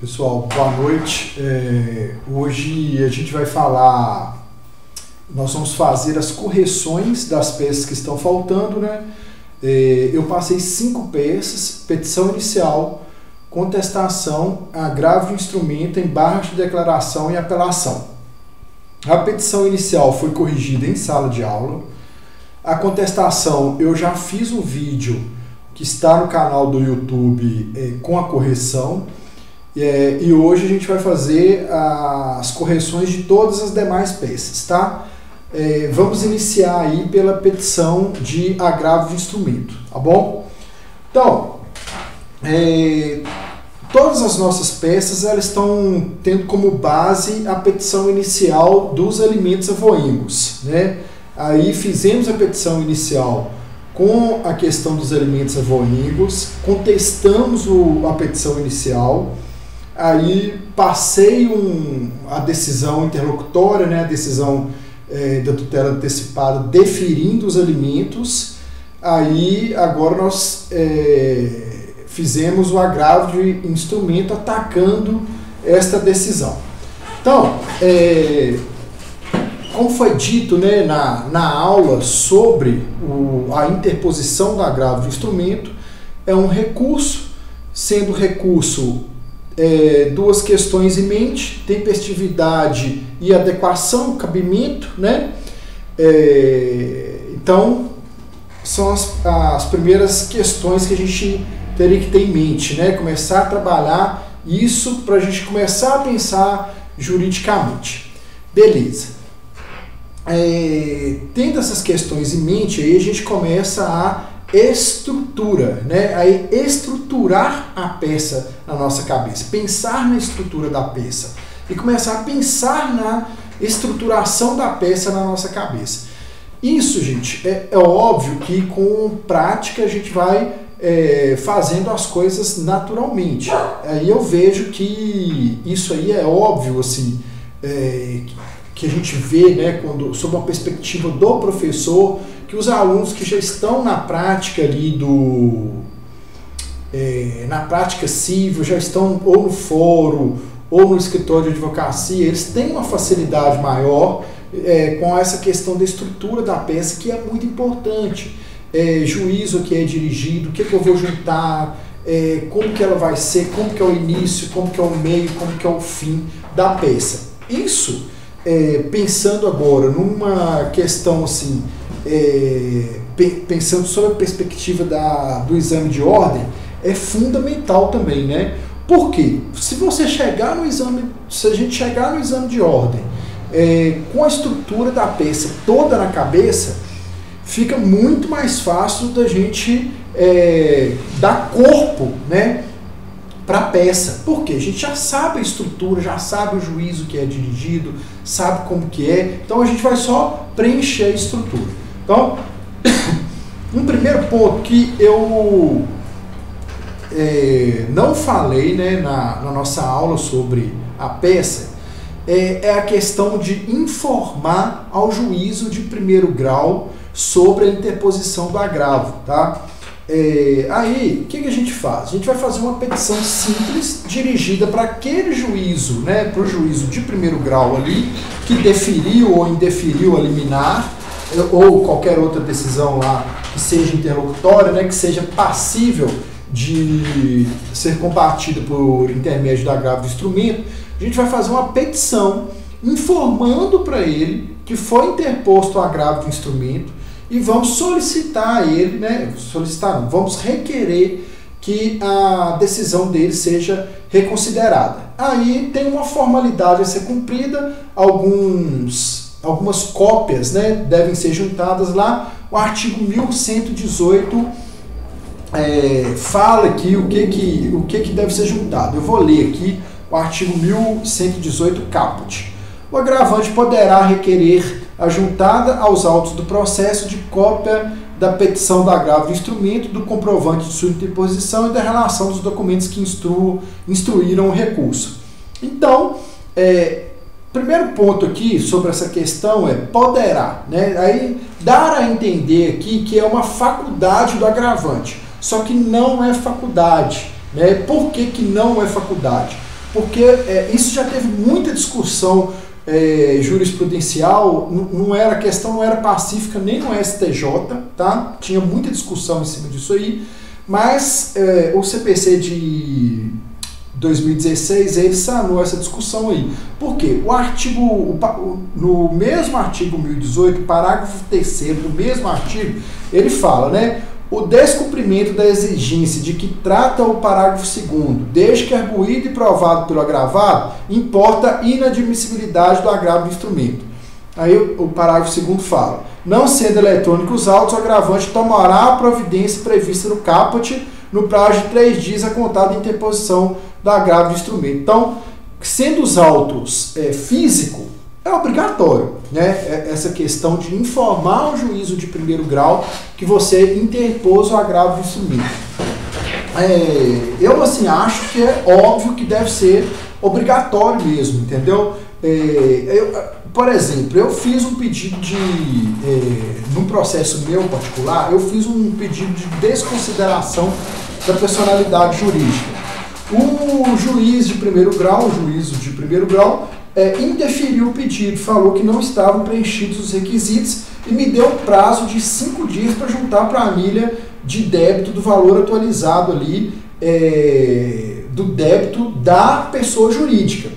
Pessoal, boa noite. Hoje a gente vai falar, nós vamos fazer as correções das peças que estão faltando, né? Eu passei 5 peças: petição inicial, contestação, agravo de instrumento, embargo de declaração e apelação. A petição inicial foi corrigida em sala de aula. A contestação, eu já fiz um vídeo que está no canal do YouTube com a correção. E hoje a gente vai fazer as correções de todas as demais peças, tá? Vamos iniciar aí pela petição de agravo de instrumento, tá bom? Então, todas as nossas peças elas estão tendo como base a petição inicial dos alimentos avoengos, né? Aí fizemos a petição inicial com a questão dos alimentos avoengos, contestamos a petição inicial. Aí passei a decisão interlocutória, né, a decisão da tutela antecipada deferindo os alimentos. Aí agora nós fizemos o agravo de instrumento atacando esta decisão. Então, como foi dito, né, na aula sobre a interposição do agravo de instrumento, é um recurso, sendo recurso duas questões em mente: tempestividade e adequação, cabimento, né? Então, são as primeiras questões que a gente teria que ter em mente, né? Começar a trabalhar isso para a gente começar a pensar juridicamente. Beleza. Tendo essas questões em mente, aí a gente começa a estrutura, né? Aí estruturar a peça na nossa cabeça, pensar na estrutura da peça e começar a pensar na estruturação da peça na nossa cabeça. Isso, gente, é óbvio que com prática a gente vai fazendo as coisas naturalmente. Aí eu vejo que isso aí é óbvio, assim, que a gente vê, né, sob uma perspectiva do professor, que os alunos que já estão na prática ali na prática civil, já estão ou no fórum ou no escritório de advocacia, eles têm uma facilidade maior com essa questão da estrutura da peça, que é muito importante. Juízo que é dirigido, o que eu vou juntar, como que ela vai ser, como que é o início, como que é o meio, como que é o fim da peça. Isso, pensando agora numa questão assim, pensando sobre a perspectiva do exame de ordem, é fundamental também, né? Por quê? Se a gente chegar no exame de ordem com a estrutura da peça toda na cabeça, fica muito mais fácil da gente dar corpo, né, para a peça. Porque a gente já sabe a estrutura, já sabe o juízo que é dirigido, sabe como que é, então a gente vai só preencher a estrutura. Então, um primeiro ponto que eu não falei, né, na nossa aula sobre a peça é a questão de informar ao juízo de primeiro grau sobre a interposição do agravo, tá? Aí, o que a gente faz? A gente vai fazer uma petição simples dirigida para aquele juízo, né, para o juízo de primeiro grau ali, que deferiu ou indeferiu a liminar, ou qualquer outra decisão lá que seja interlocutória, né, que seja passível de ser combatida por intermédio do agravo do instrumento. A gente vai fazer uma petição informando para ele que foi interposto o agravo do instrumento e vamos solicitar a ele, né, vamos requerer que a decisão dele seja reconsiderada. Aí tem uma formalidade a ser cumprida, algumas cópias, né, devem ser juntadas lá. O artigo 1118 fala aqui o que deve ser juntado. Eu vou ler aqui o artigo 1118 caput. O agravante poderá requerer a juntada aos autos do processo de cópia da petição do agravo do instrumento, do comprovante de sua interposição e da relação dos documentos que instruíram o recurso. Então, primeiro ponto aqui sobre essa questão é poderá, né? Aí dar a entender aqui que é uma faculdade do agravante, só que não é faculdade, né? Por que não é faculdade? porque isso já teve muita discussão jurisprudencial, a questão não era pacífica nem no STJ, tá? Tinha muita discussão em cima disso aí, mas o CPC de 2016 ele sanou essa discussão aí. Por quê? No mesmo artigo 1018, parágrafo 3º do mesmo artigo, ele fala, né? O descumprimento da exigência de que trata o parágrafo 2º, desde que arguído e provado pelo agravado, importa a inadmissibilidade do agravo do instrumento. Aí o parágrafo 2º fala: não sendo eletrônicos os autos, o agravante tomará a providência prevista no caput no prazo de 3 dias a contar da interposição do agravo do instrumento. Então, sendo os autos físico, é obrigatório, né? Essa questão de informar o juízo de primeiro grau que você interpôs o agravo do instrumento. Eu, assim, acho que é óbvio que deve ser obrigatório mesmo, entendeu? Por exemplo, eu fiz um pedido num processo meu particular, eu fiz um pedido de desconsideração da personalidade jurídica. O juiz de primeiro grau, indeferiu o pedido, falou que não estavam preenchidos os requisitos e me deu prazo de 5 dias para juntar a planilha de débito do valor atualizado ali, do débito da pessoa jurídica.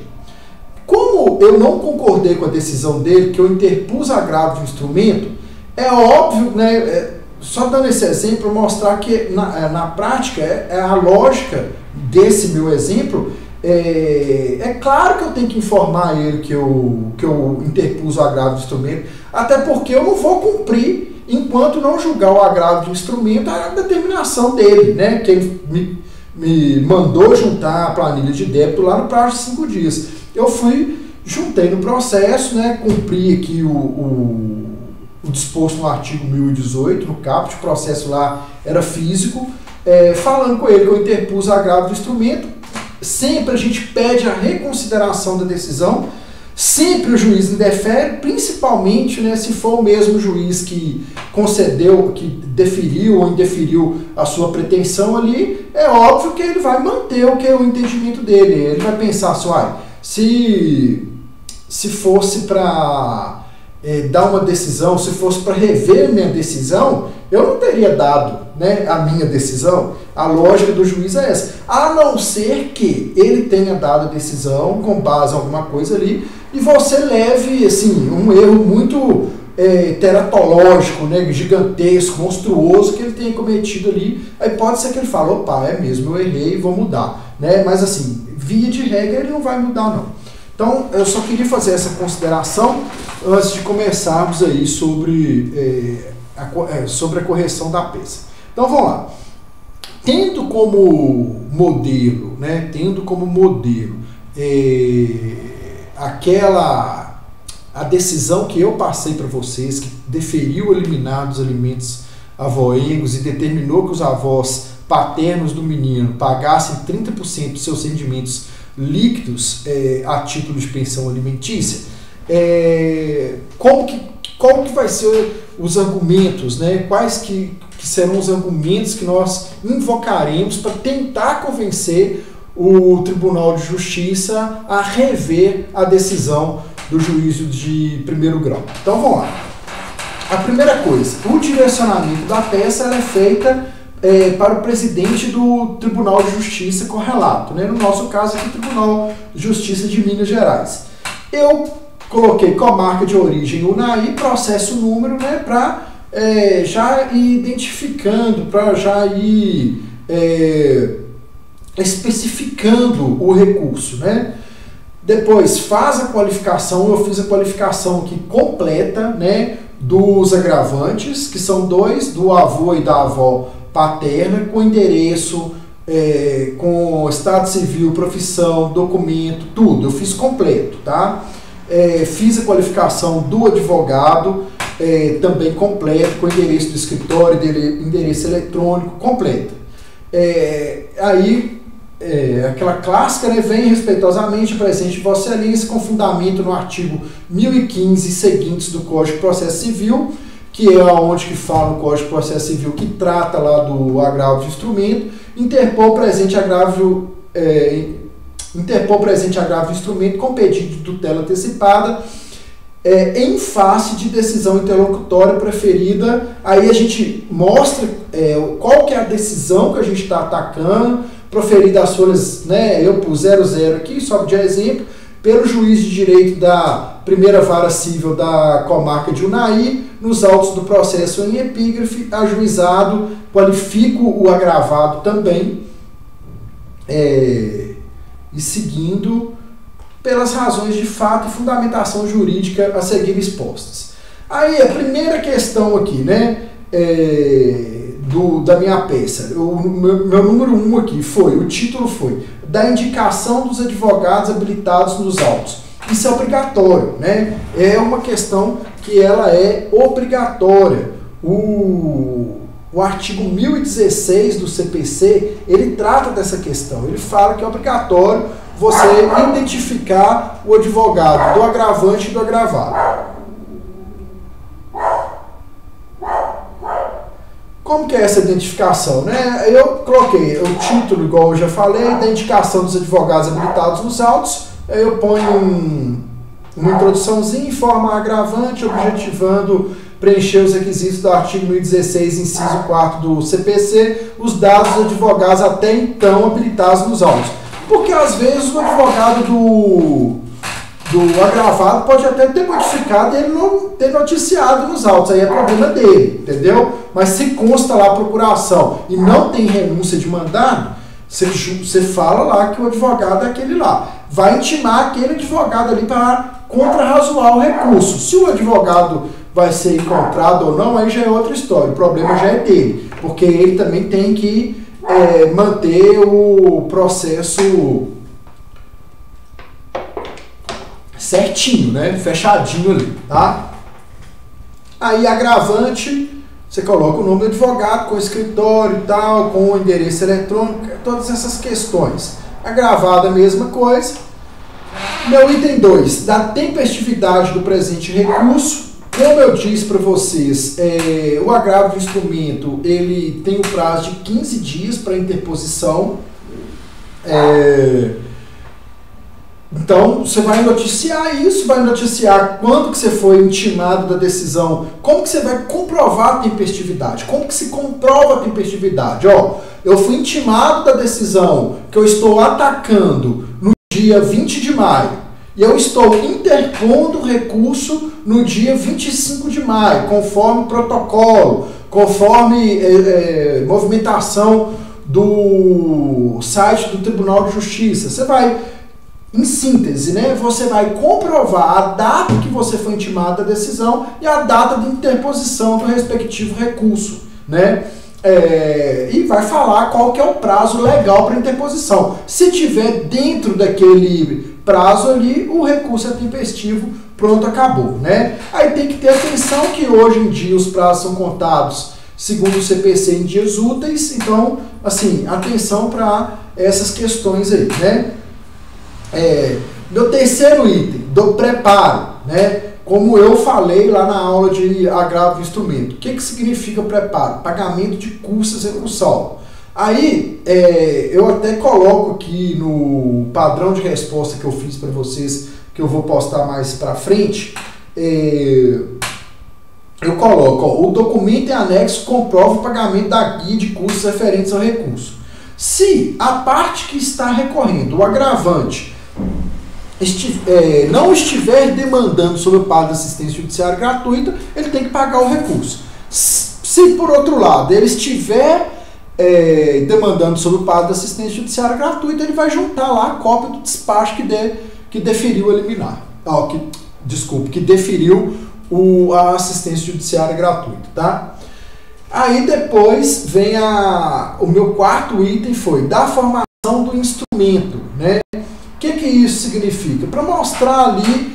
Como eu não concordei com a decisão dele, que eu interpus agravo de instrumento, é óbvio, né, só dando esse exemplo, mostrar que na prática a lógica desse meu exemplo, é claro que eu tenho que informar ele que eu interpus o agravo de instrumento, até porque eu não vou cumprir enquanto não julgar o agravo de instrumento a determinação dele, né, que ele me mandou juntar a planilha de débito lá no prazo de 5 dias. Eu juntei no processo, né, cumpri aqui o disposto no artigo 1018, no caput, o processo lá era físico, falando com ele que eu interpus agravo do instrumento. Sempre a gente pede a reconsideração da decisão, sempre o juiz indefere, principalmente, né, se for o mesmo juiz que concedeu, que deferiu ou indeferiu a sua pretensão ali, é óbvio que ele vai manter o que é o entendimento dele. Ele vai pensar assim, se fosse para dar uma decisão, se fosse para rever minha decisão, eu não teria dado, né, a minha decisão. A lógica do juiz é essa. A não ser que ele tenha dado a decisão com base em alguma coisa ali e você leve, assim, um erro muito teratológico, né, gigantesco, monstruoso que ele tenha cometido ali. Aí pode ser que ele fale, opa, é mesmo, eu errei, vou mudar, né? Mas assim, via de regra ele não vai mudar, não. Então, eu só queria fazer essa consideração antes de começarmos aí sobre a correção da peça. Então, vamos lá. Tendo como modelo, né, a decisão que eu passei para vocês, que deferiu eliminar dos alimentos avoengos e determinou que os avós paternos do menino pagassem 30% dos seus rendimentos líquidos a título de pensão alimentícia, qual que vai ser os argumentos, né? Quais que serão os argumentos que nós invocaremos para tentar convencer o Tribunal de Justiça a rever a decisão do juízo de primeiro grau. Então vamos lá. A primeira coisa, o direcionamento da peça é feita para o presidente do Tribunal de Justiça correlato, né? No nosso caso aqui, Tribunal de Justiça de Minas Gerais. Eu coloquei com a marca de origem UNAI, processo número, né, para já ir identificando, para já ir especificando o recurso, né? Depois faz a qualificação, eu fiz a qualificação aqui completa, né, dos agravantes, que são 2, do avô e da avó paterna, com endereço, com estado civil, profissão, documento, tudo. Eu fiz completo, tá? Fiz a qualificação do advogado, também completo, com endereço do escritório, endereço eletrônico, completo. Aquela clássica, né, vem respeitosamente presente Vossa Excelência com fundamento no artigo 1015 e seguintes do Código de Processo Civil, que é onde que fala no Código de Processo Civil, que trata lá do agravo de instrumento, interpor presente agravo interpor presente agravo do instrumento com pedido de tutela antecipada em face de decisão interlocutória preferida. Aí a gente mostra qual que é a decisão que a gente está atacando, proferida as folhas, né, eu pus 00 aqui, só de exemplo, pelo juiz de direito da primeira vara civil da comarca de Unai, nos autos do processo em epígrafe, ajuizado, qualifico o agravado também, e seguindo pelas razões de fato e fundamentação jurídica a seguir expostas. Aí a primeira questão aqui, né, da minha peça, meu número 1 aqui o título foi da indicação dos advogados habilitados nos autos. Isso é obrigatório, né? É uma questão que ela é obrigatória. O artigo 1016 do CPC, ele trata dessa questão. Ele fala que é obrigatório você identificar o advogado do agravante e do agravado. Como que é essa identificação, né? Eu coloquei o título, igual eu já falei, da indicação dos advogados habilitados nos autos. Eu ponho uma introduçãozinha em forma agravante, objetivando preencher os requisitos do artigo 1016, inciso 4 do CPC, os dados dos advogados até então habilitados nos autos. Porque às vezes o advogado do agravado pode até ter modificado e ele não ter noticiado nos autos, aí é problema dele, entendeu? Mas se consta lá a procuração e não tem renúncia de mandado, você fala lá que o advogado é aquele lá. Vai intimar aquele advogado ali para contrarrazoar o recurso. Se o advogado vai ser encontrado ou não, aí já é outra história, o problema já é dele, porque ele também tem que manter o processo certinho, né? Fechadinho ali, tá? Aí agravante, você coloca o nome do advogado com escritório e tal, com o endereço eletrônico, todas essas questões. Agravado a mesma coisa. Meu item 2, da tempestividade do presente recurso. Como eu disse para vocês, o agravo do instrumento, ele tem o prazo de 15 dias para interposição. Então, você vai noticiar isso, vai noticiar quando que você foi intimado da decisão, como que você vai comprovar a tempestividade, como que se comprova a tempestividade. Eu fui intimado da decisão que eu estou atacando no dia 20 de maio e eu estou interpondo o recurso no dia 25 de maio, conforme protocolo, conforme movimentação do site do Tribunal de Justiça. Você vai... Em síntese, né, você vai comprovar a data que você foi intimado da decisão e a data de interposição do respectivo recurso, né? E vai falar qual que é o prazo legal para interposição. Se tiver dentro daquele prazo ali, o recurso é tempestivo, pronto, acabou, né? Aí tem que ter atenção que hoje em dia os prazos são contados segundo o CPC em dias úteis, então, assim, atenção para essas questões aí, né? Meu terceiro item, do preparo, né? Como eu falei lá na aula de agravo do instrumento. O que significa preparo? Pagamento de custas recursal. Aí, eu até coloco aqui no padrão de resposta que eu fiz para vocês, que eu vou postar mais para frente, eu coloco, o documento em anexo comprova o pagamento da guia de custos referentes ao recurso. Se a parte que está recorrendo, o agravante, não estiver demandando sobre o pago de assistência judiciária gratuita, ele tem que pagar o recurso. Se, por outro lado, ele estiver demandando sobre o pago de assistência judiciária gratuita, ele vai juntar lá a cópia do despacho que deferiu a liminar. Que deferiu a assistência judiciária gratuita, tá? Aí depois vem o meu quarto item, foi da formação do instrumento, né? O que isso significa? Para mostrar ali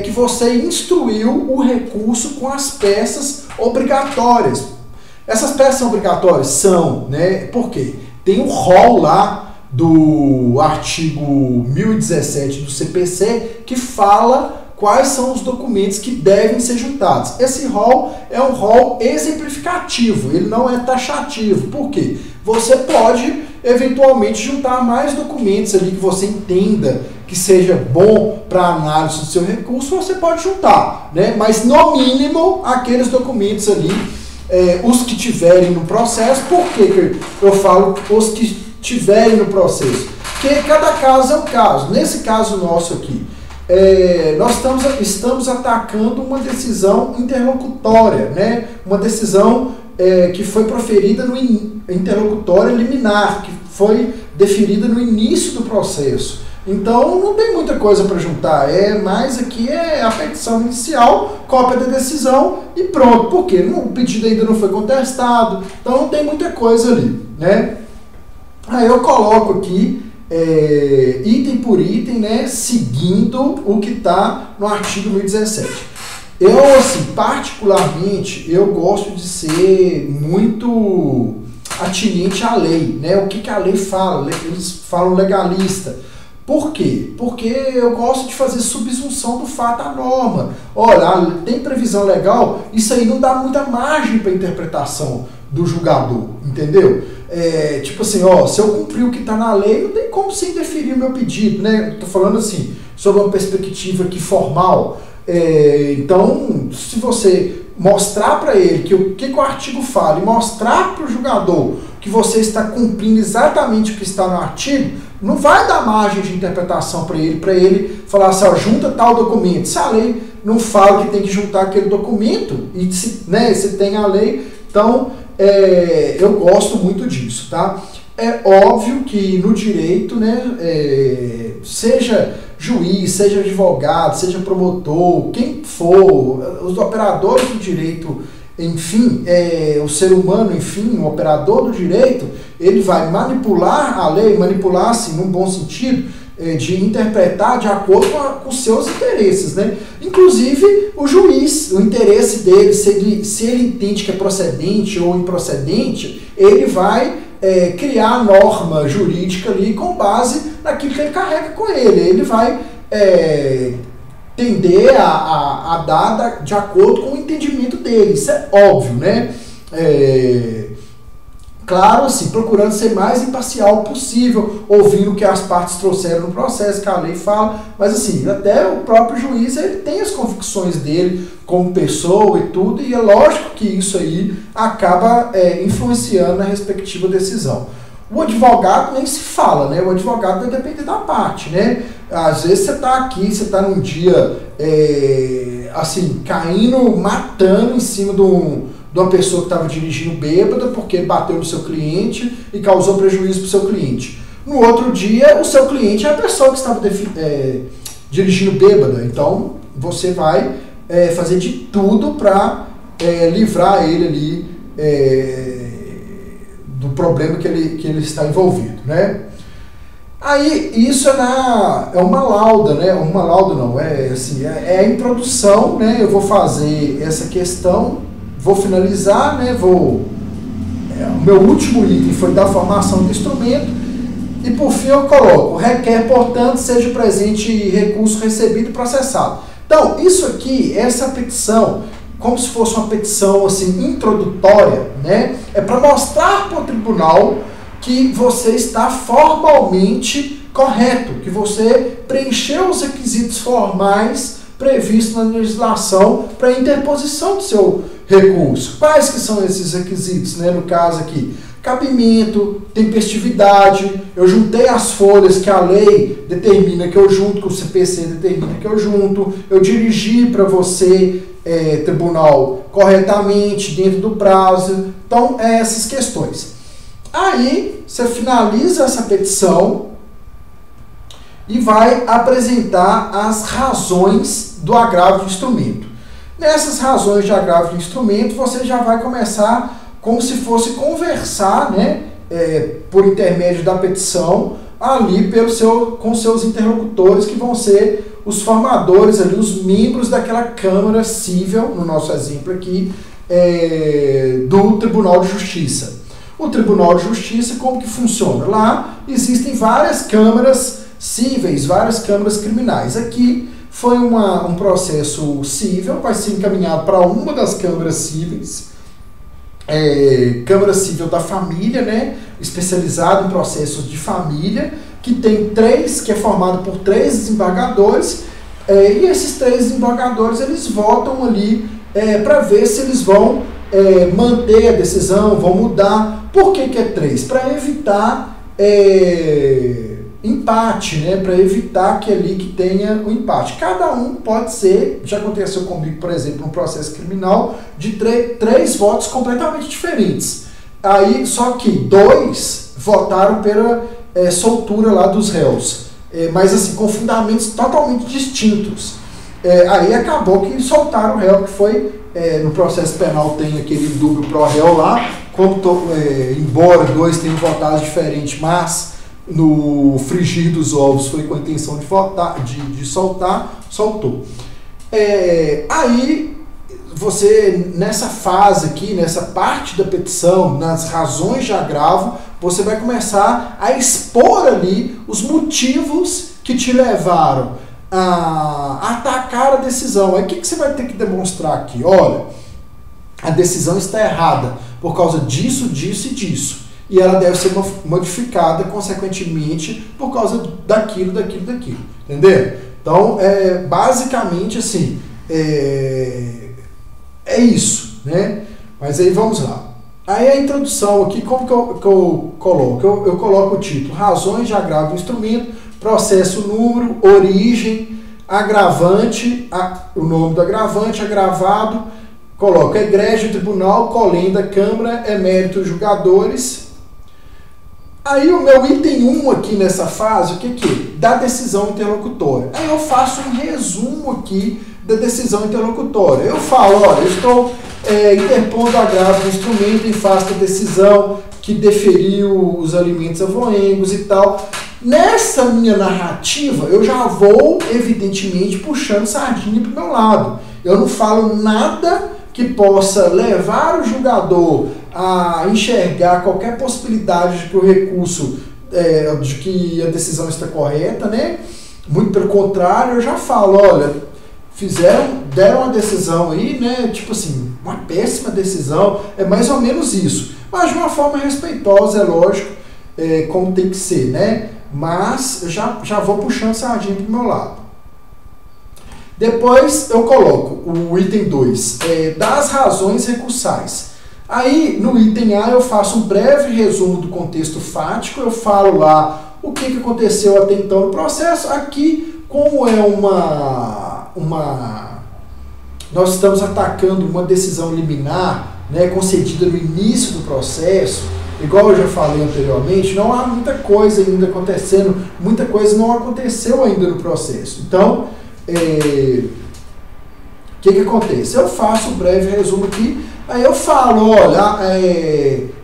que você instruiu o recurso com as peças obrigatórias. Essas peças são obrigatórias? São, né? Por quê? Tem o rol lá do artigo 1017 do CPC que fala quais são os documentos que devem ser juntados. Esse rol é um rol exemplificativo, ele não é taxativo. Por quê? Você pode eventualmente juntar mais documentos ali que você entenda que seja bom para análise do seu recurso, você pode juntar, né? Mas no mínimo aqueles documentos ali, os que tiverem no processo. Por que eu falo os que tiverem no processo? Porque cada caso é um caso. Nesse caso nosso aqui, nós estamos atacando uma decisão interlocutória, né? Uma decisão que foi proferida no interlocutória liminar, que foi deferida no início do processo. Então não tem muita coisa para juntar, mas aqui é a petição inicial, cópia da decisão e pronto. Por quê? O pedido ainda não foi contestado, então não tem muita coisa ali, né? Aí eu coloco aqui item por item, né, seguindo o que está no artigo 1017. Eu, assim, particularmente, eu gosto de ser muito atinente à lei, né? O que a lei fala? Eles falam legalista. Por quê? Porque eu gosto de fazer subsunção do fato à norma. Olha, tem previsão legal, isso aí não dá muita margem para interpretação do julgador, entendeu? Tipo assim, se eu cumprir o que está na lei, não tem como se interferir o meu pedido, né? Estou falando assim, sob uma perspectiva aqui formal. Então, se você mostrar para ele que o que o artigo fala e mostrar para o julgador que você está cumprindo exatamente o que está no artigo, não vai dar margem de interpretação para ele falar assim, junta tal documento. Se a lei não fala que tem que juntar aquele documento, e se tem a lei, então eu gosto muito disso, tá? É óbvio que no direito, né, seja juiz, seja advogado, seja promotor, quem for, os operadores do direito, enfim, o ser humano, enfim, o operador do direito, ele vai manipular a lei, manipular, assim, num bom sentido, de interpretar de acordo com os seus interesses, né? Inclusive o juiz, o interesse dele, se ele entende que é procedente ou improcedente, ele vai criar a norma jurídica ali com base naquilo que ele carrega com ele. Ele vai tender a dar de acordo com o entendimento dele. Isso é óbvio, né? Claro, assim, procurando ser mais imparcial possível, ouvindo o que as partes trouxeram no processo, que a lei fala, mas assim, até o próprio juiz, ele tem as convicções dele como pessoa e tudo, e é lógico que isso aí acaba influenciando na respectiva decisão. O advogado nem se fala, né? O advogado vai depender da parte, né? Às vezes você está aqui, você está num dia, assim, caindo, matando em cima de uma pessoa que estava dirigindo bêbada porque bateu no seu cliente e causou prejuízo para o seu cliente. No outro dia, o seu cliente é a pessoa que estava dirigindo bêbada. Então, você vai fazer de tudo para livrar ele ali do problema que ele está envolvido, né? Aí, isso é uma lauda, né? Uma lauda não, a introdução, né? Eu vou fazer essa questão, vou finalizar, né? O meu último item foi da formação do instrumento, e por fim eu coloco, requer, portanto, seja presente recurso recebido e processado. Então, isso aqui, essa petição, como se fosse uma petição assim, introdutória, né? É para mostrar para o tribunal que você está formalmente correto, que você preencheu os requisitos formais previstos na legislação para a interposição do seu recurso. Quais que são esses requisitos, né? No caso aqui, cabimento, tempestividade, eu juntei as folhas que a lei determina que eu junto, que o CPC determina que eu junto, eu dirigi para você, tribunal, corretamente, dentro do prazo. Então, essas questões. Aí, você finaliza essa petição e vai apresentar as razões do agravo de instrumento. Nessas razões de agravo de instrumento, você já vai começar como se fosse conversar, né, por intermédio da petição, ali com seus interlocutores, que vão ser os formadores, ali, os membros daquela Câmara Cível, no nosso exemplo aqui, do Tribunal de Justiça. O Tribunal de Justiça, como que funciona? Lá existem várias câmaras cíveis, várias câmaras criminais. Aqui foi um processo cível, vai ser encaminhado para uma das câmaras cíveis, Câmara Civil da Família, né, especializado em processos de família, que tem que é formado por 3 desembargadores, e esses 3 desembargadores eles votam ali para ver se eles vão manter a decisão, vão mudar. Por que é 3? Para evitar empate, né? Para evitar que ali que tenha um empate. Cada um pode ser, já aconteceu comigo, por exemplo, num processo criminal, de 3 votos completamente diferentes. Aí, só que 2 votaram pela soltura lá dos réus, mas assim, com fundamentos totalmente distintos. Aí acabou que soltaram o réu, que foi, no processo penal tem aquele dúbio pro réu lá, embora 2 tenham votado diferente, mas no frigir dos ovos foi com a intenção de votar, de soltar, soltou. Aí você, nessa fase aqui, nessa parte da petição, nas razões de agravo, você vai começar a expor ali os motivos que te levaram a atacar a decisão. Aí o que você vai ter que demonstrar aqui? Olha, a decisão está errada por causa disso, disso e disso. E ela deve ser modificada, consequentemente, por causa daquilo. Entendeu? Então, basicamente, assim, é isso, né? Mas aí vamos lá. Aí a introdução aqui, como que eu coloco? Eu coloco o título: razões de agravo do instrumento, processo, número, origem, agravante, o nome do agravante, agravado, coloco egrégio, tribunal, colenda, câmara, emérito, julgadores. Aí o meu item 1 aqui nessa fase, o que é? Da decisão interlocutória. Aí eu faço um resumo aqui da decisão interlocutória. Eu falo, olha, eu estou interpondo agravo do instrumento em face da decisão que deferiu os alimentos avoengos e tal. Nessa minha narrativa, eu já vou, evidentemente, puxando sardinha para o meu lado. Eu não falo nada que possa levar o julgador a enxergar qualquer possibilidade de que o recurso, de que a decisão está correta, né? Muito pelo contrário, eu já falo, olha, deram uma decisão aí, né? Tipo assim, uma péssima decisão, é mais ou menos isso. Mas de uma forma respeitosa, é lógico, como tem que ser, né? Mas já vou puxando sardinha para o meu lado. Depois eu coloco o item 2, das razões recursais. Aí, no item A, eu faço um breve resumo do contexto fático, eu falo lá o que aconteceu até então no processo. Aqui, como é nós estamos atacando uma decisão liminar, né, concedida no início do processo, igual eu já falei anteriormente, não há muita coisa ainda acontecendo, muita coisa não aconteceu ainda no processo. Então, o que acontece? Eu faço um breve resumo aqui, aí eu falo, olha,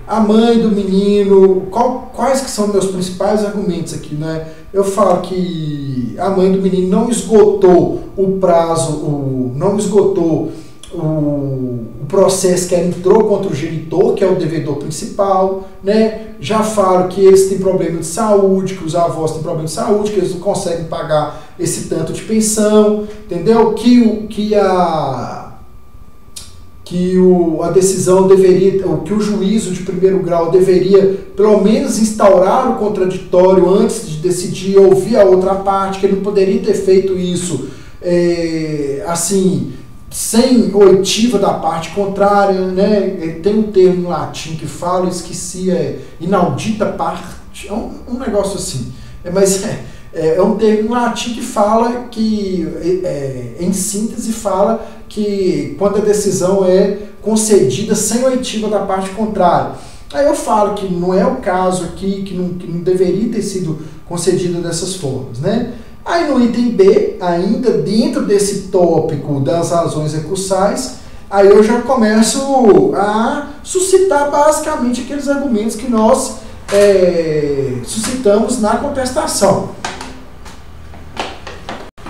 a mãe do menino, quais que são meus principais argumentos aqui, né? Eu falo que a mãe do menino não esgotou o prazo, não esgotou o processo que ela entrou contra o genitor, que é o devedor principal, né? Já falo que eles têm problema de saúde, que os avós têm problema de saúde, que eles não conseguem pagar esse tanto de pensão, entendeu? Que a decisão deveria, que o juízo de primeiro grau deveria pelo menos instaurar o contraditório antes de decidir, ouvir a outra parte, que ele não poderia ter feito isso assim, sem oitiva da parte contrária, né? Tem um termo em latim que fala, esqueci, inaudita parte, um negócio assim, mas é um termo em latim que fala que, em síntese, fala que quando a decisão é concedida sem oitiva da parte contrária. Aí eu falo que não é o caso aqui, que não deveria ter sido concedida dessas formas, né? Aí no item B, ainda dentro desse tópico das razões recursais, aí eu já começo a suscitar basicamente aqueles argumentos que nós suscitamos na contestação.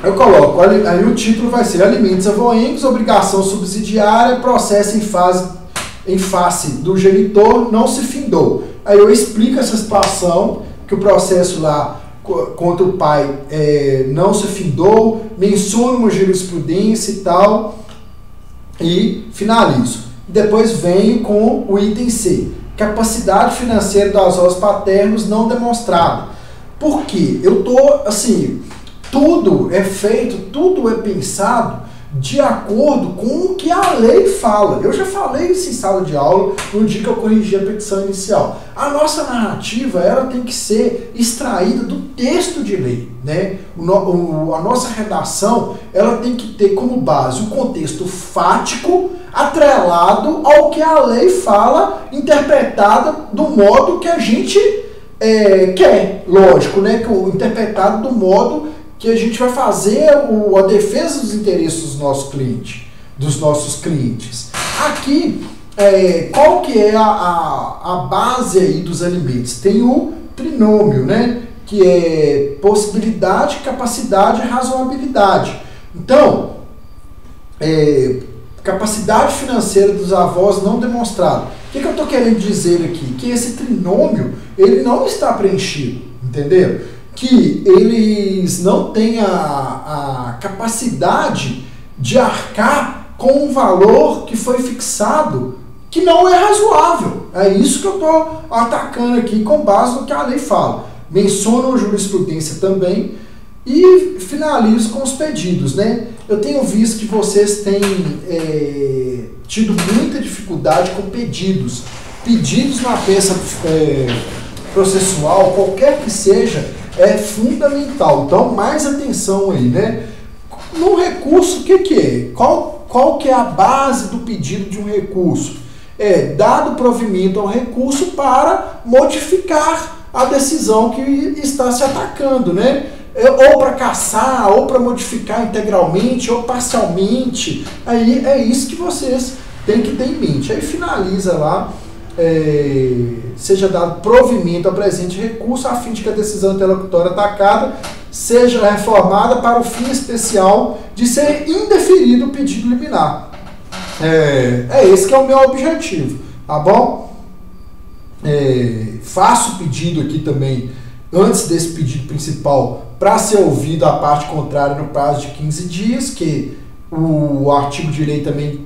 Eu coloco, aí o título vai ser alimentos avoengos, obrigação subsidiária, processo em face do genitor não se findou. Aí eu explico essa situação, que o processo lá contra o pai não se findou, menciono uma jurisprudência e tal, e finalizo. Depois venho com o item C, capacidade financeira dos avós paternos não demonstrada. Por quê? Eu tô, assim, tudo é feito, tudo é pensado de acordo com o que a lei fala. Eu já falei isso em sala de aula no dia que eu corrigi a petição inicial. A nossa narrativa, ela tem que ser extraída do texto de lei, né? A nossa redação, ela tem que ter como base o contexto fático atrelado ao que a lei fala, interpretada do modo que a gente quer, lógico, né? Interpretado do modo que a gente vai fazer a defesa dos interesses dos nossos clientes. Aqui, qual que é a base aí dos alimentos? Tem o trinômio, né? Que é possibilidade, capacidade e razoabilidade. Então, capacidade financeira dos avós não demonstrada. O que eu estou querendo dizer aqui? Que esse trinômio, ele não está preenchido, entendeu? Que eles não têm a capacidade de arcar com um valor que foi fixado que não é razoável. É isso que eu estou atacando aqui com base no que a lei fala. Menciono a jurisprudência também e finalizo com os pedidos, né? Eu tenho visto que vocês têm tido muita dificuldade com pedidos. Pedidos na peça processual, qualquer que seja, é fundamental. Então, mais atenção aí, né? No recurso, o que é? Qual que é a base do pedido de um recurso? É dado provimento ao recurso para modificar a decisão que está se atacando, né? Ou para cassar, ou para modificar integralmente, ou parcialmente. Aí é isso que vocês têm que ter em mente. Aí finaliza lá, seja dado provimento ao presente recurso, a fim de que a decisão interlocutória atacada seja reformada para o fim especial de ser indeferido o pedido liminar. Esse que é o meu objetivo, tá bom? Faço o pedido aqui também, antes desse pedido principal, para ser ouvido a parte contrária no prazo de 15 dias, que o artigo de lei também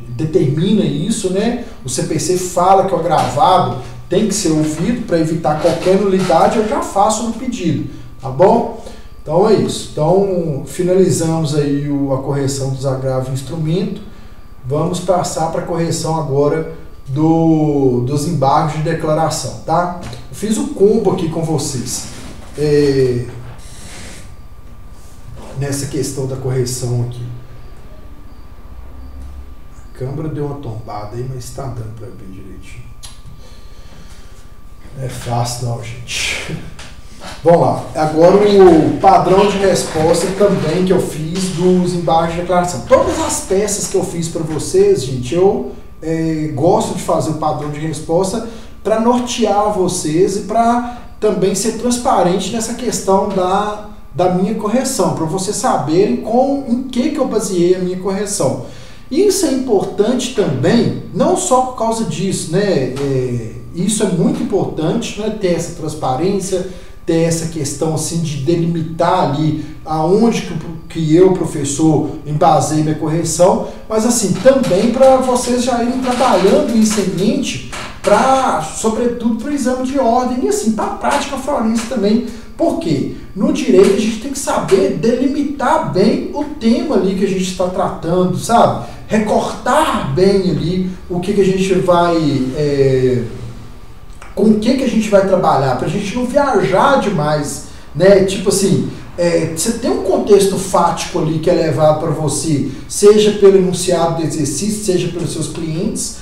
determina isso, né? O CPC fala que o agravado tem que ser ouvido para evitar qualquer nulidade, eu já faço no pedido, tá bom? Então é isso. Então finalizamos aí a correção dos agravos de instrumento. Vamos passar para a correção agora dos embargos de declaração, tá? Eu fiz o combo aqui com vocês. Nessa questão da correção aqui. A câmera deu uma tombada aí, mas está dando para ver direitinho. Não é fácil não, gente. Vamos lá. Agora o padrão de resposta também que eu fiz dos embargos de declaração. Todas as peças que eu fiz para vocês, gente, eu gosto de fazer o padrão de resposta para nortear vocês e para também ser transparente nessa questão da minha correção, para vocês saberem em que eu baseei a minha correção. Isso é importante também, não só por causa disso, né? Isso é muito importante, né? Ter essa transparência, ter essa questão assim de delimitar ali aonde que eu, professor, embasei minha correção, mas assim, também para vocês já irem trabalhando isso em mente, sobretudo para o exame de ordem e assim, para a prática forense também. Por quê? No direito a gente tem que saber delimitar bem o tema ali que a gente está tratando, sabe? Recortar bem ali o que a gente vai... com o que a gente vai trabalhar, para a gente não viajar demais, né? Tipo assim, você tem um contexto fático ali que é levado para você, seja pelo enunciado do exercício, seja pelos seus clientes,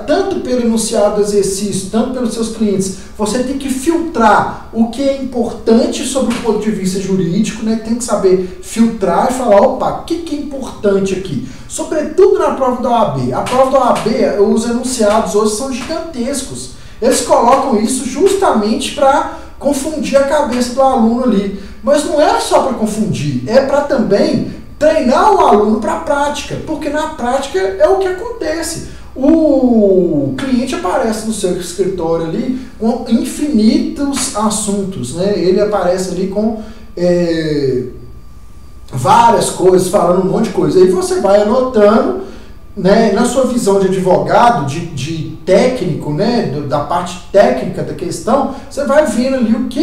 tanto pelo enunciado do exercício, tanto pelos seus clientes, você tem que filtrar o que é importante sobre o ponto de vista jurídico, né? Tem que saber filtrar e falar, opa, o que é importante aqui? Sobretudo na prova da OAB. A prova da OAB, os enunciados hoje são gigantescos. Eles colocam isso justamente para confundir a cabeça do aluno ali. Mas não é só para confundir, é para também treinar o aluno para a prática, porque na prática é o que acontece. O cliente aparece no seu escritório ali com infinitos assuntos, né? Ele aparece ali com várias coisas, falando um monte de coisa. Aí você vai anotando né, na sua visão de advogado, de técnico, né, da parte técnica da questão, você vai vendo ali o que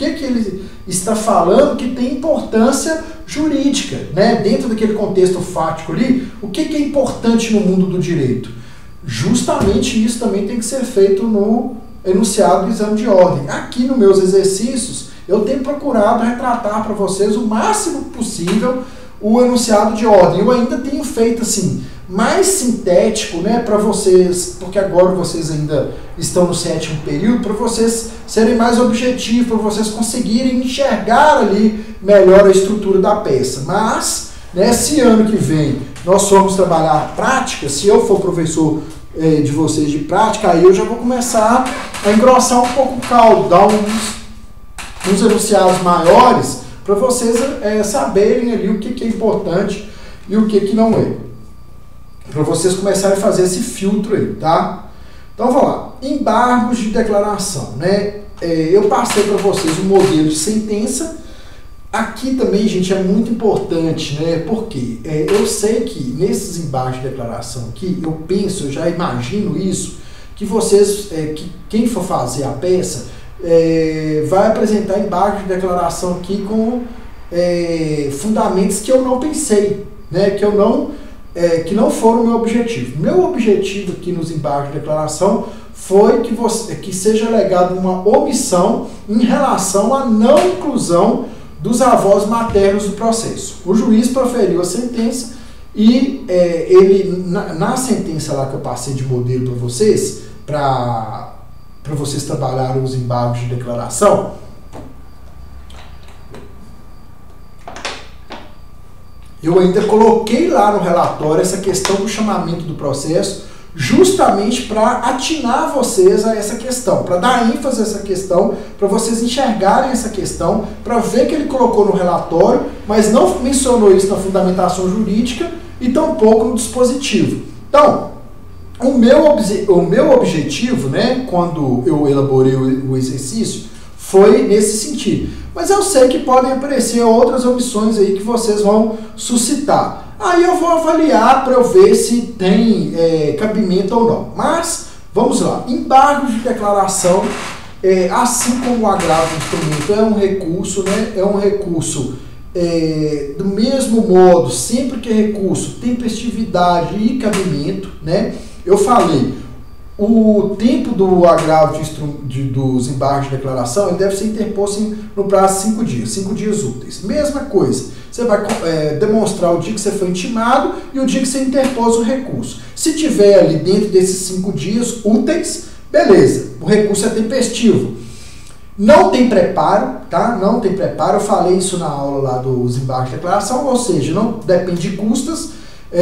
ele está falando que tem importância jurídica, né, dentro daquele contexto fático ali, o que é importante no mundo do direito. Justamente isso também tem que ser feito no enunciado do exame de ordem. Aqui nos meus exercícios, eu tenho procurado retratar para vocês o máximo possível o enunciado de ordem. Eu ainda tenho feito assim, mais sintético, né, para vocês, porque agora vocês ainda estão no 7º período, para vocês serem mais objetivos, para vocês conseguirem enxergar ali melhor a estrutura da peça. Mas, né, se ano que vem nós formos trabalhar prática, se eu for professor de vocês de prática, aí eu já vou começar a engrossar um pouco o caldo, dar uns enunciados maiores, para vocês saberem ali o que é importante e o que não é. Para vocês começarem a fazer esse filtro aí, tá? Então, vamos lá. Embargos de declaração, né? Eu passei para vocês um modelo de sentença. Aqui também, gente, é muito importante, né? Porque eu sei que nesses embargos de declaração aqui, eu já imagino isso, que vocês, quem for fazer a peça, vai apresentar embargos de declaração aqui com fundamentos que eu não pensei, né? Que não foram o meu objetivo. Meu objetivo aqui nos embargos de declaração foi que seja alegada uma omissão em relação à não inclusão dos avós maternos do processo. O juiz proferiu a sentença e ele, na sentença lá que eu passei de modelo para vocês trabalharem os embargos de declaração, eu ainda coloquei lá no relatório essa questão do chamamento do processo, justamente para atinar vocês a essa questão, para dar ênfase a essa questão, para vocês enxergarem essa questão, para ver que ele colocou no relatório, mas não mencionou isso na fundamentação jurídica e tampouco no dispositivo. Então, o meu objetivo, né, quando eu elaborei o exercício, foi nesse sentido. Mas eu sei que podem aparecer outras omissões aí que vocês vão suscitar. Aí eu vou avaliar para eu ver se tem cabimento ou não. Mas, vamos lá. Embargos de declaração, assim como o agravo de instrumento, é um recurso, né? É um recurso do mesmo modo, sempre que é recurso, tempestividade e cabimento, né? Eu falei, o tempo do agravo dos embargos de declaração ele deve ser interposto no prazo de 5 dias, 5 dias úteis. Mesma coisa, você vai demonstrar o dia que você foi intimado e o dia que você interpôs o recurso. Se tiver ali dentro desses 5 dias úteis, beleza, o recurso é tempestivo. Não tem preparo, tá? Não tem preparo, eu falei isso na aula lá dos embargos de declaração, ou seja, não depende de custas.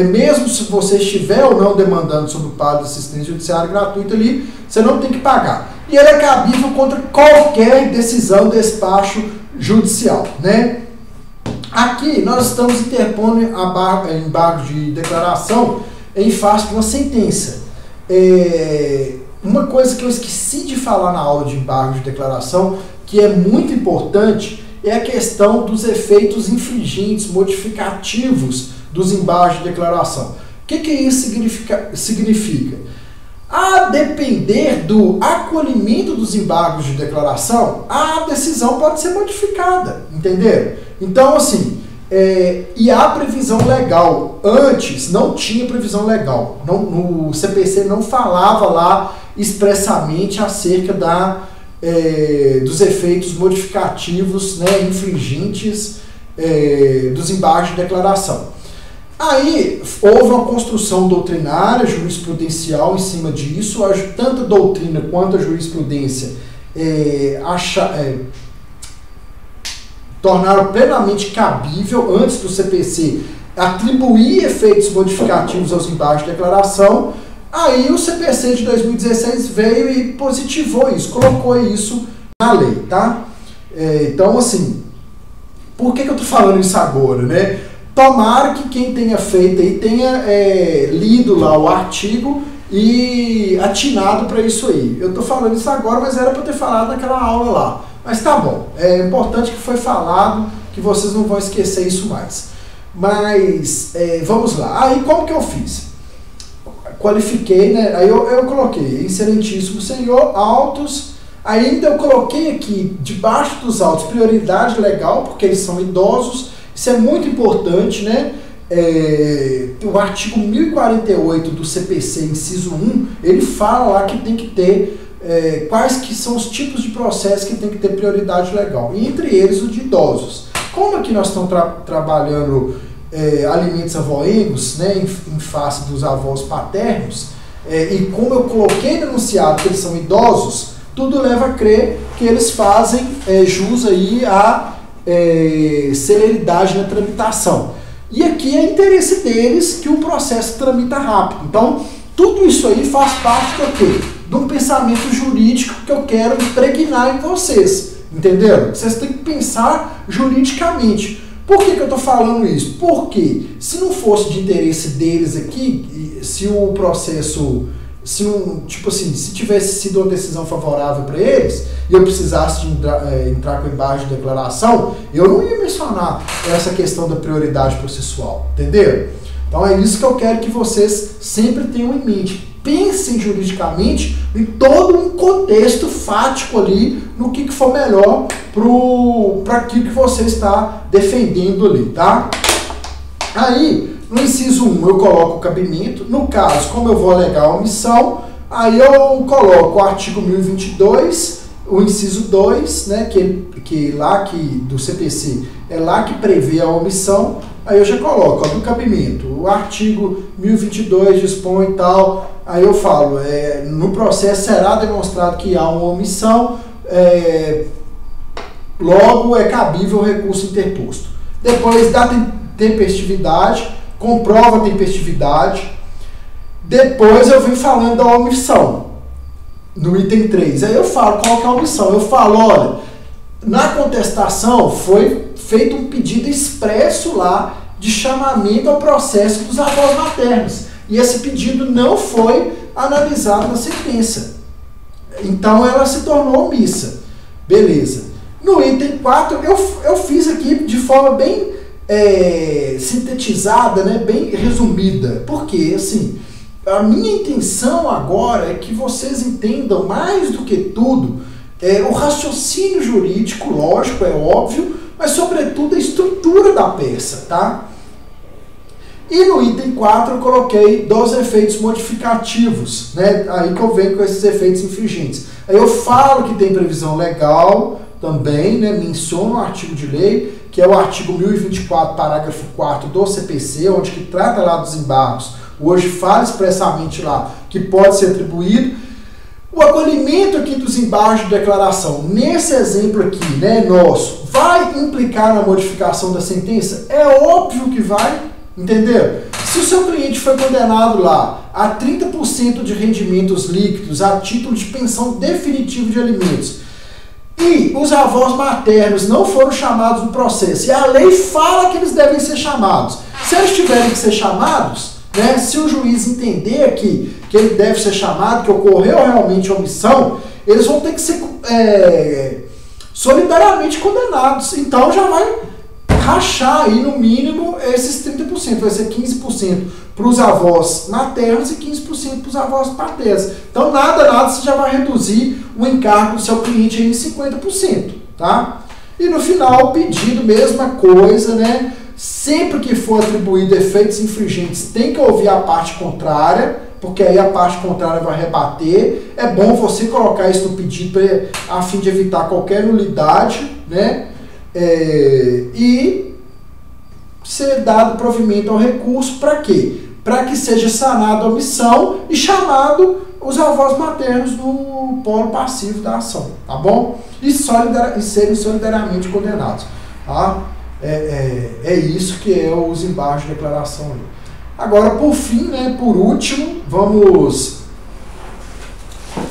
Mesmo se você estiver ou não demandando sobre o pago de assistência judiciária gratuita ali, você não tem que pagar. E ele é cabível contra qualquer decisão de despacho judicial, né? Aqui nós estamos interpondo embargo de declaração em face de uma sentença. Uma coisa que eu esqueci de falar na aula de embargo de declaração, que é muito importante, é a questão dos efeitos infringentes, modificativos dos embargos de declaração. O que isso significa? A depender do acolhimento dos embargos de declaração, a decisão pode ser modificada, entenderam? Então, assim, e há previsão legal. Antes não tinha previsão legal. No CPC não falava lá expressamente acerca dos efeitos modificativos, né, infringentes dos embargos de declaração. Aí houve uma construção doutrinária, jurisprudencial em cima disso, tanto a doutrina quanto a jurisprudência tornaram plenamente cabível, antes do CPC, atribuir efeitos modificativos aos embargos de declaração. Aí o CPC de 2016 veio e positivou isso, colocou isso na lei, tá? Então, assim, por que eu tô falando isso agora, né? Tomara que quem tenha feito aí tenha lido lá o artigo e atinado para isso aí. Eu tô falando isso agora, mas era para ter falado naquela aula lá. Mas tá bom, é importante que foi falado, que vocês não vão esquecer isso mais. Mas, vamos lá. Aí, como que eu fiz? Qualifiquei, né? Aí eu coloquei excelentíssimo senhor, autos. Ainda eu coloquei aqui, debaixo dos autos, prioridade legal, porque eles são idosos. Isso é muito importante, né? O artigo 1048 do CPC, inciso 1, ele fala lá que tem que ter quais que são os tipos de processos que tem que ter prioridade legal. E entre eles o de idosos. Como aqui nós estamos trabalhando alimentos avoengos, né, em face dos avós paternos, e como eu coloquei no enunciado que eles são idosos, tudo leva a crer que eles fazem jus aí à celeridade na tramitação. E aqui é interesse deles que o processo tramita rápido. Então, tudo isso aí faz parte do quê? De um pensamento jurídico que eu quero impregnar em vocês. Entenderam? Vocês têm que pensar juridicamente. Por que eu estou falando isso? Porque se não fosse de interesse deles aqui, se o processo, se tivesse sido uma decisão favorável para eles, e eu precisasse de entrar com embargo de declaração, eu não ia mencionar essa questão da prioridade processual, entendeu? Então é isso que eu quero que vocês sempre tenham em mente. Pensem juridicamente em todo um contexto fático ali, no que for melhor para aquilo que você está defendendo ali, tá? Aí, no inciso 1 eu coloco o cabimento. No caso, como eu vou alegar a omissão, aí eu coloco o artigo 1022, o inciso 2, né, do CPC, é lá que prevê a omissão. Aí eu já coloco, do cabimento, o artigo 1022 dispõe tal, aí eu falo, no processo será demonstrado que há uma omissão, logo é cabível o recurso interposto. Depois da tempestividade, comprova a tempestividade, depois eu venho falando da omissão, no item 3, aí eu falo qual que é a omissão, eu falo, olha, na contestação foi feito um pedido expresso lá de chamamento ao processo dos avós maternos. E esse pedido não foi analisado na sentença. Então ela se tornou omissa. Beleza. No item 4, eu fiz aqui de forma bem sintetizada, né, bem resumida. Porque, assim, a minha intenção agora é que vocês entendam mais do que tudo o raciocínio jurídico, lógico, é óbvio, mas sobretudo a estrutura da peça, tá? E no item 4 eu coloquei 2 efeitos modificativos, né? Aí que eu venho com esses efeitos infringentes. Aí eu falo que tem previsão legal também, né? Menciono o artigo de lei, que é o artigo 1024, parágrafo 4 do CPC, onde que trata lá dos embargos. Hoje fala expressamente lá que pode ser atribuído. O acolhimento aqui dos embargos de declaração, nesse exemplo aqui, né, nosso, vai implicar na modificação da sentença? É óbvio que vai, entendeu? Se o seu cliente foi condenado lá a 30% de rendimentos líquidos a título de pensão definitiva de alimentos, e os avós maternos não foram chamados no processo, e a lei fala que eles devem ser chamados, se eles tiverem que ser chamados, né, se o juiz entender que ele deve ser chamado, que ocorreu realmente a omissão, eles vão ter que ser solidariamente condenados. Então já vai rachar aí no mínimo esses 30%, vai ser 15% para os avós maternos e 15% para os avós paternos. Então nada, você já vai reduzir o encargo do seu cliente aí em 50%, tá? E no final o pedido, mesma coisa, né? Sempre que for atribuído efeitos infringentes, tem que ouvir a parte contrária, porque aí a parte contrária vai rebater. É bom você colocar isso no pedido a fim de evitar qualquer nulidade, né? E ser dado provimento ao recurso para quê? Para que seja sanada a omissão e chamado os avós maternos no polo passivo da ação, tá bom? E serem solidariamente condenados, tá? É isso que é os embargos de declaração. Agora, por fim, né, por último, vamos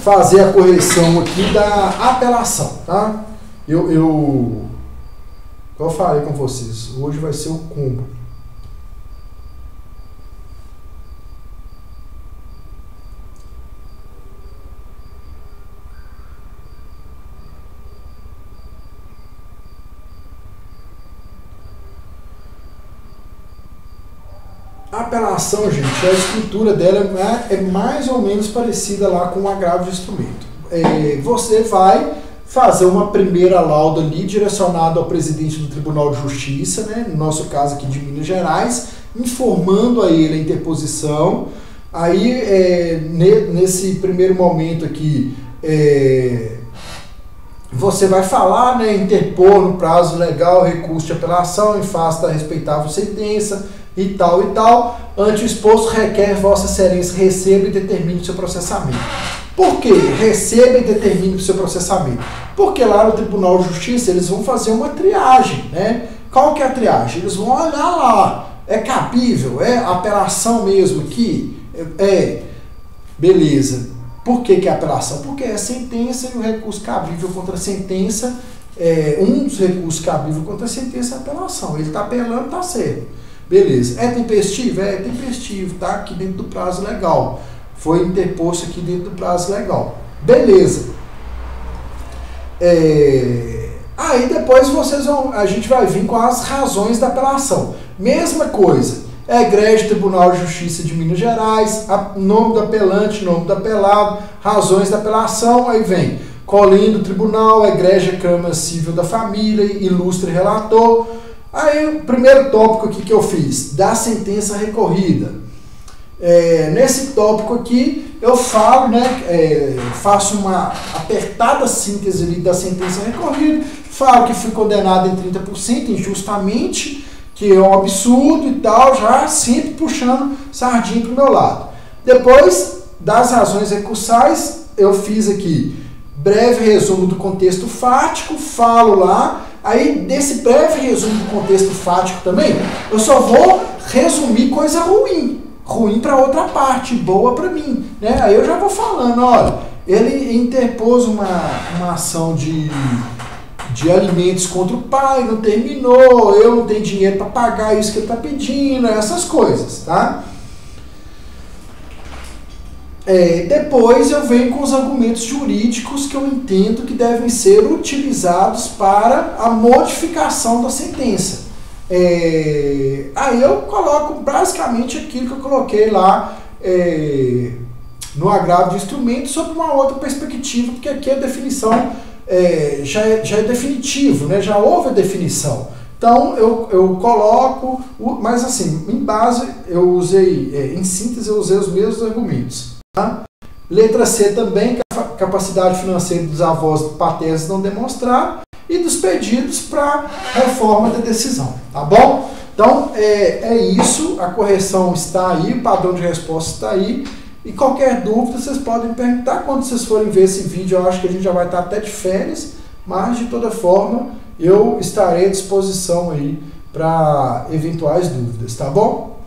fazer a correção aqui da apelação, tá? Eu falei com vocês, hoje vai ser o combo. A apelação, gente, a estrutura dela é mais ou menos parecida lá com o agravo de instrumento. Você vai fazer uma primeira lauda ali direcionada ao presidente do Tribunal de Justiça, né, no nosso caso aqui de Minas Gerais, informando a ele a interposição. Aí, nesse primeiro momento aqui, você vai falar, né, interpor no prazo legal recurso de apelação em face da respeitável sentença e tal. Ante o exposto, requer Vossa Excelência receba e determine o seu processamento. Por que receba e determine o seu processamento? Porque lá no Tribunal de Justiça eles vão fazer uma triagem, né? Qual que é a triagem? Eles vão olhar lá, é cabível, é apelação mesmo aqui? Beleza. Por que é apelação? Porque é a sentença e o recurso cabível contra a sentença, um dos recursos cabíveis contra a sentença é a apelação. Ele está apelando, está certo. Beleza. É tempestivo? É tempestivo, tá aqui dentro do prazo legal. Foi interposto aqui dentro do prazo legal. Beleza. Aí depois a gente vai vir com as razões da apelação. Mesma coisa. Egrégio Tribunal de Justiça de Minas Gerais, nome do apelante, nome do apelado, razões da apelação, aí vem Colim do Tribunal, Egrégia Câmara Civil da Família, ilustre relator. Aí o primeiro tópico aqui que eu fiz, da sentença recorrida. Nesse tópico aqui eu falo, né, faço uma apertada síntese ali da sentença recorrida, falo que fui condenado em 30% injustamente, que é um absurdo e tal, já sempre puxando sardinha para o meu lado. Depois das razões recursais, eu fiz aqui breve resumo do contexto fático, falo lá, aí desse breve resumo do contexto fático também, eu só vou resumir coisa ruim para outra parte, boa para mim, né? Aí eu já vou falando, olha, ele interpôs uma ação de alimentos contra o pai, não terminou, eu não tenho dinheiro para pagar isso que ele está pedindo, essas coisas, tá? Depois eu venho com os argumentos jurídicos que eu entendo que devem ser utilizados para a modificação da sentença. Aí eu coloco basicamente aquilo que eu coloquei lá no agravo de instrumento sob uma outra perspectiva, porque aqui a definição já é definitivo, né? Já houve a definição. Então eu coloco, mas assim, em base eu usei, em síntese eu usei os mesmos argumentos. Tá? Letra C também, que a capacidade financeira dos avós paternos não demonstrar, e dos pedidos para reforma da decisão, tá bom? Então é isso, a correção está aí, o padrão de resposta está aí. E qualquer dúvida, vocês podem perguntar. Quando vocês forem ver esse vídeo, eu acho que a gente já vai estar até de férias, mas de toda forma, eu estarei à disposição aí para eventuais dúvidas, tá bom?